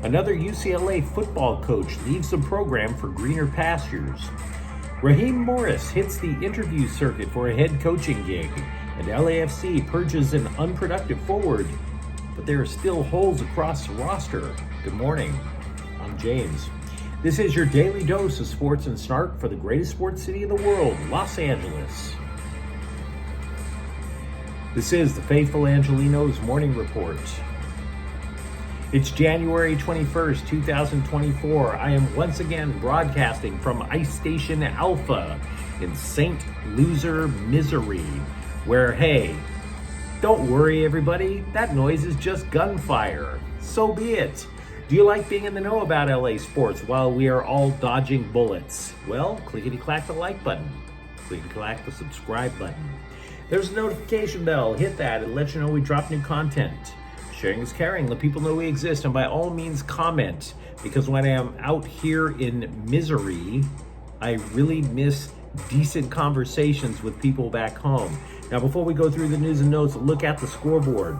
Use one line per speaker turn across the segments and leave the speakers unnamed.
Another UCLA football coach leaves the program for greener pastures. Raheem Morris hits the interview circuit for a head coaching gig, and LAFC purges an unproductive forward. But there are still holes across the roster. Good morning. I'm James. This is your daily dose of sports and snark for the greatest sports city in the world, Los Angeles. This is the faithful Angelenos Morning Report. It's January 21st, 2024. I am once again broadcasting from Ice Station Alpha in St. Loser, Missouri, where, hey, don't worry everybody, that noise is just gunfire. So be it. Do you like being in the know about LA sports while we are all dodging bullets? Well, clickety-clack the like button. Clickety-clack the subscribe button. There's a notification bell. Hit that. It'll let you know we drop new content. Sharing is caring. Let people know we exist. And by all means, comment. Because when I am out here in misery, I really miss decent conversations with people back home. Now, before we go through the news and notes, look at the scoreboard.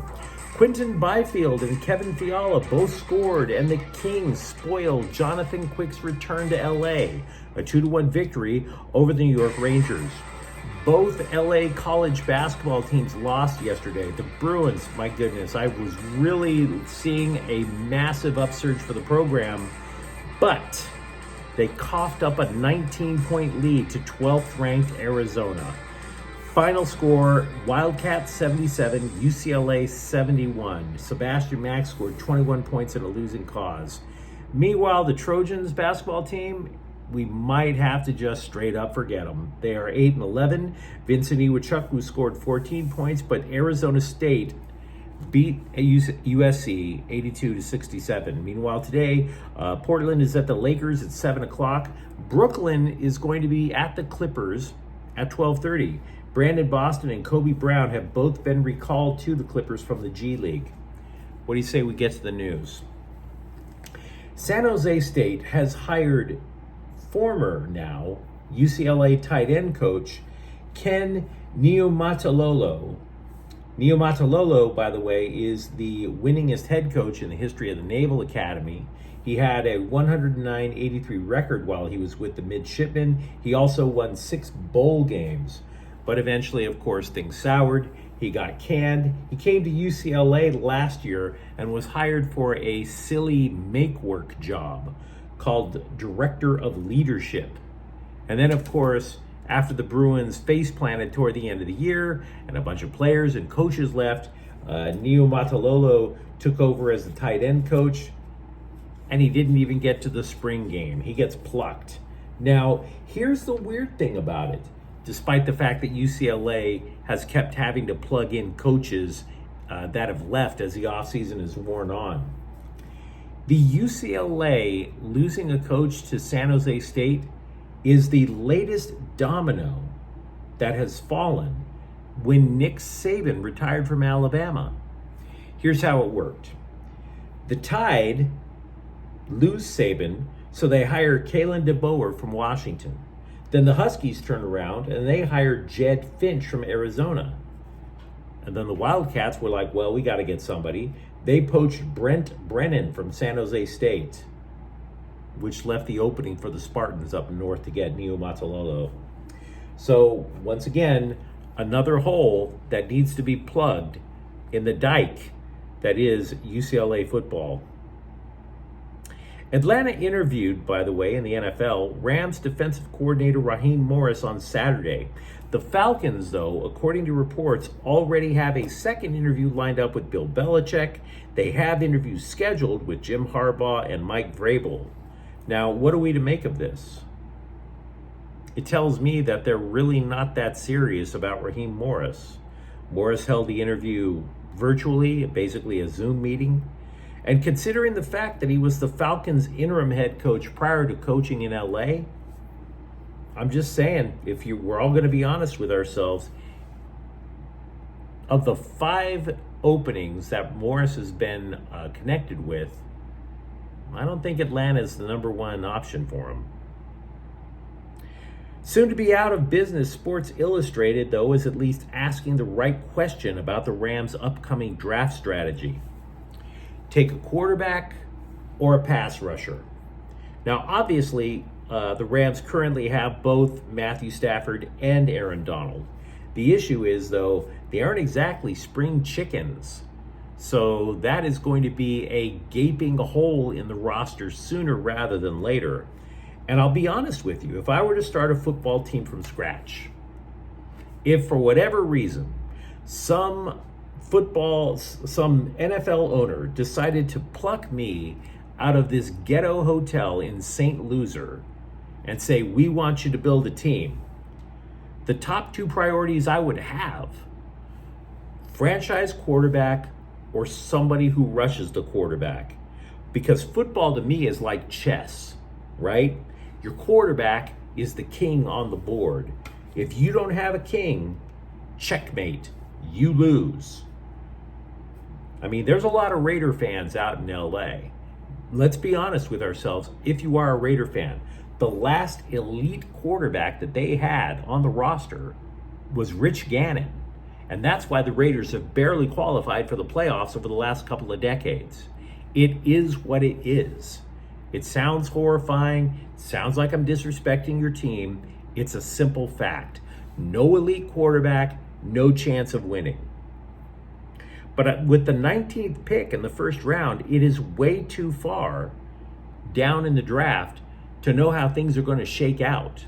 Quinton Byfield and Kevin Fiala both scored, and the Kings spoiled Jonathan Quick's return to LA. A 2-1 victory over the New York Rangers. Both LA college basketball teams lost yesterday. The Bruins, my goodness, I was really seeing a massive upsurge for the program, but they coughed up a 19-point lead to 12th-ranked Arizona. Final score, Wildcats 77, UCLA 71. Sebastian Mack scored 21 points in a losing cause. Meanwhile, the Trojans basketball team, we might have to just straight up forget them. They are 8-11. Vincent Iwuchukwu scored 14 points, but Arizona State beat USC 82-67. Meanwhile, today, Portland is at the Lakers at 7 o'clock. Brooklyn is going to be at the Clippers at 12:30. Brandon Boston and Kobe Brown have both been recalled to the Clippers from the G League. What do you say we get to the news? San Jose State has hired former now UCLA tight end coach Ken Niumatalolo. Niumatalolo, by the way, is the winningest head coach in the history of the Naval Academy. He had a 109-83 record while he was with the midshipmen. He also won 6 bowl games. But eventually, of course, things soured. He got canned. He came to UCLA last year and was hired for a silly make-work job called Director of Leadership. And then, of course, after the Bruins face-planted toward the end of the year and a bunch of players and coaches left, Niumatalolo took over as the tight end coach, and he didn't even get to the spring game. He gets plucked. Now, here's the weird thing about it. Despite the fact that UCLA has kept having to plug in coaches that have left as the offseason is worn on, the UCLA losing a coach to San Jose State is the latest domino that has fallen when Nick Saban retired from Alabama. Here's how it worked. The Tide lose Saban, so they hire Kalen DeBoer from Washington. Then the Huskies turn around and they hired Jed Finch from Arizona. And then the Wildcats were like, well, we got to get somebody. They poached Brent Brennan from San Jose State, which left the opening for the Spartans up north to get Niumatalolo. So once again, another hole that needs to be plugged in the dike that is UCLA football. Atlanta interviewed, by the way, in the NFL, Rams defensive coordinator Raheem Morris on Saturday. The Falcons, though, according to reports, already have a second interview lined up with Bill Belichick. They have interviews scheduled with Jim Harbaugh and Mike Vrabel. Now, what are we to make of this? It tells me that they're really not that serious about Raheem Morris. Morris held the interview virtually, basically a Zoom meeting. And considering the fact that he was the Falcons' interim head coach prior to coaching in LA, I'm just saying, we're all going to be honest with ourselves, of the 5 openings that Morris has been connected with, I don't think Atlanta is the number one option for him. Soon to be out of business, Sports Illustrated, though, is at least asking the right question about the Rams' upcoming draft strategy. Take a quarterback or a pass rusher. Now, obviously, the Rams currently have both Matthew Stafford and Aaron Donald. The issue is, though, they aren't exactly spring chickens. So that is going to be a gaping hole in the roster sooner rather than later. And I'll be honest with you, if I were to start a football team from scratch, if for whatever reason, some NFL owner decided to pluck me out of this ghetto hotel in St. Loser and say, we want you to build a team, the top two priorities I would have: franchise quarterback or somebody who rushes the quarterback. Because football to me is like chess, right? Your quarterback is the king on the board. If you don't have a king, checkmate, you lose. I mean, there's a lot of Raider fans out in LA. Let's be honest with ourselves. If you are a Raider fan, the last elite quarterback that they had on the roster was Rich Gannon. And that's why the Raiders have barely qualified for the playoffs over the last couple of decades. It is what it is. It sounds horrifying. Sounds like I'm disrespecting your team. It's a simple fact. No elite quarterback, no chance of winning. But with the 19th pick in the first round, it is way too far down in the draft to know how things are going to shake out.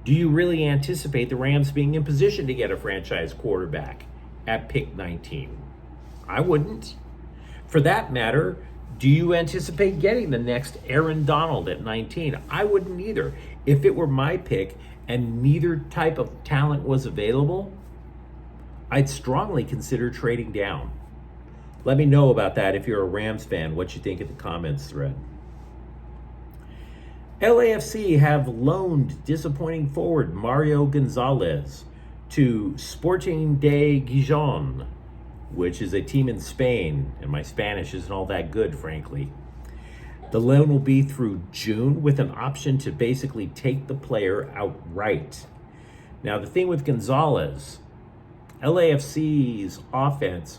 Do you really anticipate the Rams being in position to get a franchise quarterback at pick 19? I wouldn't. For that matter, do you anticipate getting the next Aaron Donald at 19? I wouldn't either. If it were my pick and neither type of talent was available, I'd strongly consider trading down. Let me know about that if you're a Rams fan, what you think in the comments thread. LAFC have loaned disappointing forward Mario Gonzalez to Sporting de Gijón, which is a team in Spain, and my Spanish isn't all that good, frankly. The loan will be through June with an option to basically take the player outright. Now, the thing with Gonzalez, LAFC's offense,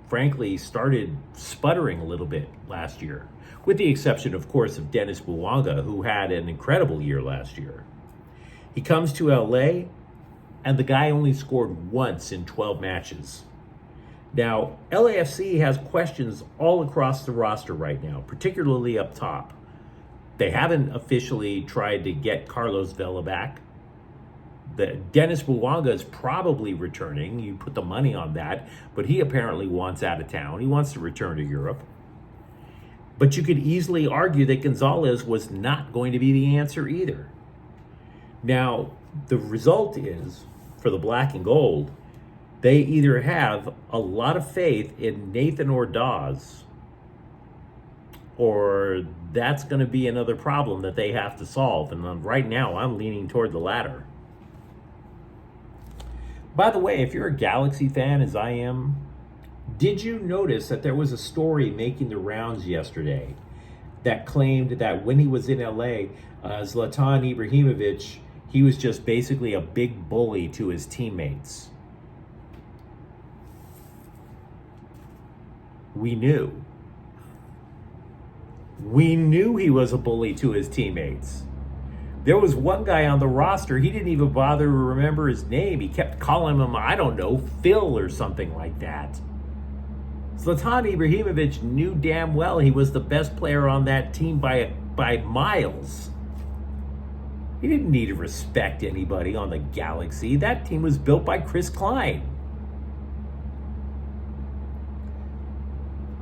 frankly, started sputtering a little bit last year, with the exception, of course, of Dennis Bouanga, who had an incredible year last year. He comes to LA, and the guy only scored once in 12 matches. Now, LAFC has questions all across the roster right now, particularly up top. They haven't officially tried to get Carlos Vela back. Dennis Bouanga is probably returning. You put the money on that, but he apparently wants out of town. He wants to return to Europe. But you could easily argue that Gonzalez was not going to be the answer either. Now, the result is, for the black and gold, they either have a lot of faith in Nathan Ordaz, or that's going to be another problem that they have to solve. And right now, I'm leaning toward the latter. By the way, if you're a Galaxy fan, as I am, did you notice that there was a story making the rounds yesterday that claimed that when he was in LA, Zlatan Ibrahimovic, he was just basically a big bully to his teammates? We knew. We knew he was a bully to his teammates. There was one guy on the roster, he didn't even bother to remember his name. He kept calling him, I don't know, Phil or something like that. Zlatan Ibrahimovic knew damn well he was the best player on that team by miles. He didn't need to respect anybody on the Galaxy. That team was built by Chris Klein.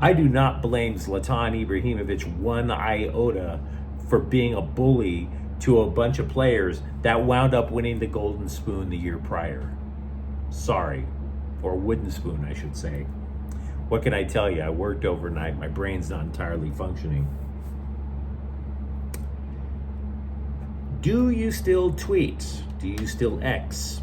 I do not blame Zlatan Ibrahimovic one iota for being a bully to a bunch of players that wound up winning the Golden Spoon the year prior. Sorry. Or Wooden Spoon, I should say. What can I tell you? I worked overnight. My brain's not entirely functioning. Do you still tweet? Do you still X?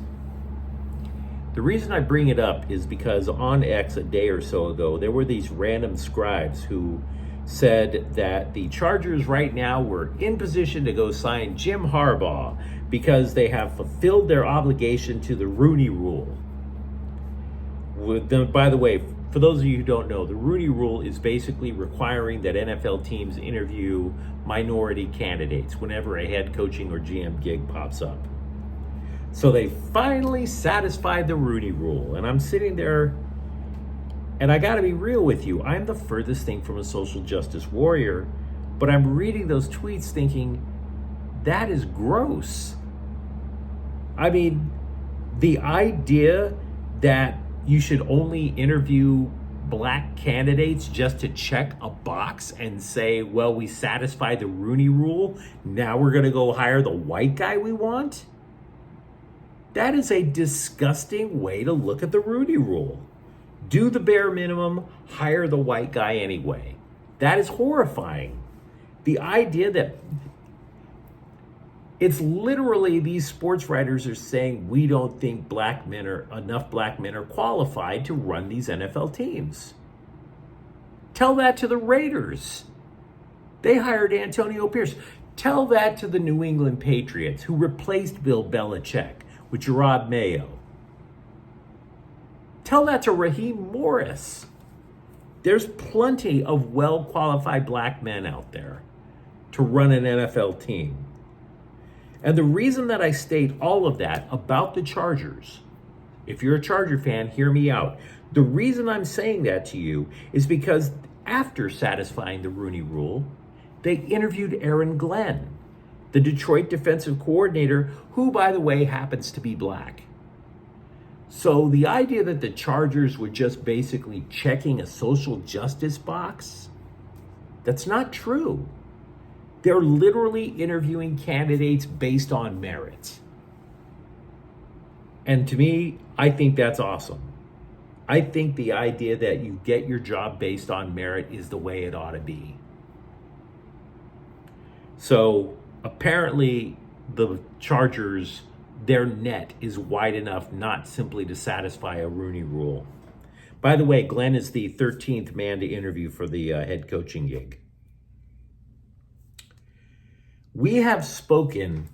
The reason I bring it up is because on X a day or so ago, there were these random scribes who said that the Chargers right now were in position to go sign Jim Harbaugh because they have fulfilled their obligation to the Rooney Rule. By the way, For those of you who don't know, the Rooney Rule is basically requiring that NFL teams interview minority candidates whenever a head coaching or GM gig pops up. So they finally satisfied the Rooney Rule, and I'm sitting there, and I gotta be real with you, I'm the furthest thing from a social justice warrior, but I'm reading those tweets thinking, that is gross. I mean, the idea that you should only interview black candidates just to check a box and say, well, we satisfied the Rooney Rule, now we're gonna go hire the white guy we want? That is a disgusting way to look at the Rooney Rule. Do the bare minimum, hire the white guy anyway. That is horrifying. The idea that it's literally these sports writers are saying we don't think enough black men are qualified to run these NFL teams. Tell that to the Raiders. They hired Antonio Pierce. Tell that to the New England Patriots, who replaced Bill Belichick with Gerard Mayo. Tell that to Raheem Morris. There's plenty of well-qualified black men out there to run an NFL team. And the reason that I state all of that about the Chargers, if you're a Charger fan, hear me out. The reason I'm saying that to you is because after satisfying the Rooney Rule, they interviewed Aaron Glenn, the Detroit defensive coordinator, who, by the way, happens to be black. So the idea that the Chargers were just basically checking a social justice box, that's not true. They're literally interviewing candidates based on merit. And to me, I think that's awesome. I think the idea that you get your job based on merit is the way it ought to be. So apparently the Chargers, their net is wide enough not simply to satisfy a Rooney Rule. By the way, Glenn is the 13th man to interview for the head coaching gig. We have spoken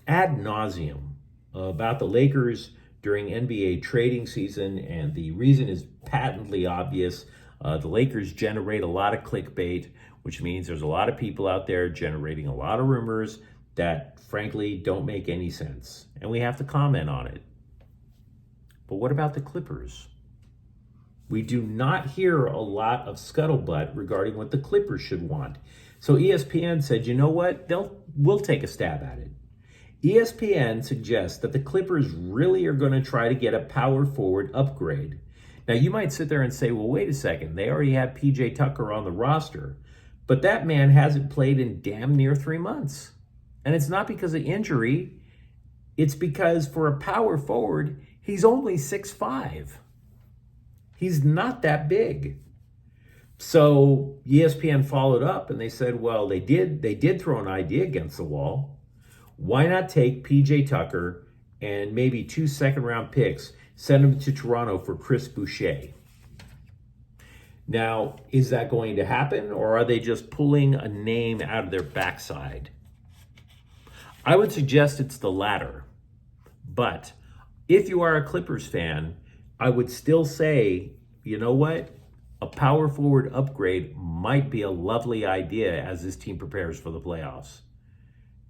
ad nauseum about the Lakers during NBA trading season, and the reason is patently obvious. The Lakers generate a lot of clickbait, which means there's a lot of people out there generating a lot of rumors that frankly don't make any sense, and we have to comment on it. But what about the Clippers? We do not hear a lot of scuttlebutt regarding what the Clippers should want. So ESPN said, you know what? We'll take a stab at it. ESPN suggests that the Clippers really are going to try to get a power forward upgrade. Now, you might sit there and say, well, wait a second. They already have PJ Tucker on the roster, but that man hasn't played in damn near 3 months. And it's not because of injury. It's because for a power forward, he's only 6'5". He's not that big. So ESPN followed up and they said, well, they did throw an idea against the wall. Why not take PJ Tucker and maybe 2 second-round picks, send them to Toronto for Chris Boucher? Now, is that going to happen, or are they just pulling a name out of their backside? I would suggest it's the latter. But if you are a Clippers fan, I would still say, you know what? A power forward upgrade might be a lovely idea as this team prepares for the playoffs.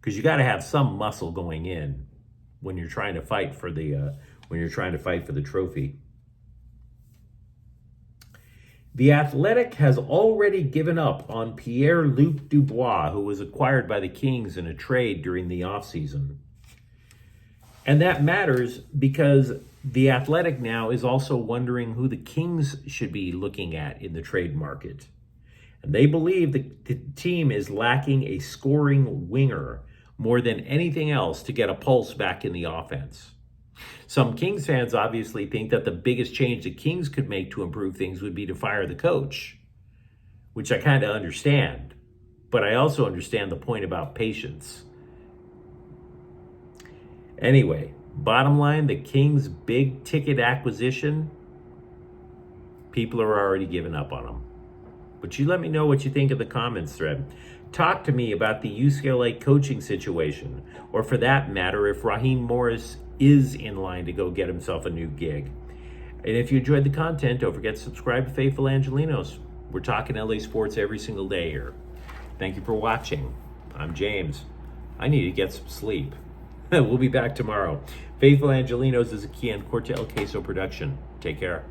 Because you got to have some muscle going in when you're trying to fight for the trophy. The Athletic has already given up on Pierre-Luc Dubois, who was acquired by the Kings in a trade during the offseason. And that matters because the Athletic now is also wondering who the Kings should be looking at in the trade market. And they believe the team is lacking a scoring winger more than anything else to get a pulse back in the offense. Some Kings fans obviously think that the biggest change the Kings could make to improve things would be to fire the coach, which I kind of understand. But I also understand the point about patience. Anyway, bottom line, the Kings' big ticket acquisition, people are already giving up on them. But you let me know what you think in the comments thread. Talk to me about the UCLA coaching situation, or for that matter, if Raheem Morris is in line to go get himself a new gig. And if you enjoyed the content, don't forget to subscribe to Faithful Angelenos. We're talking LA sports every single day here. Thank you for watching. I'm James. I need to get some sleep. We'll be back tomorrow. Faithful Angelenos is a Kian Corte El Queso production. Take care.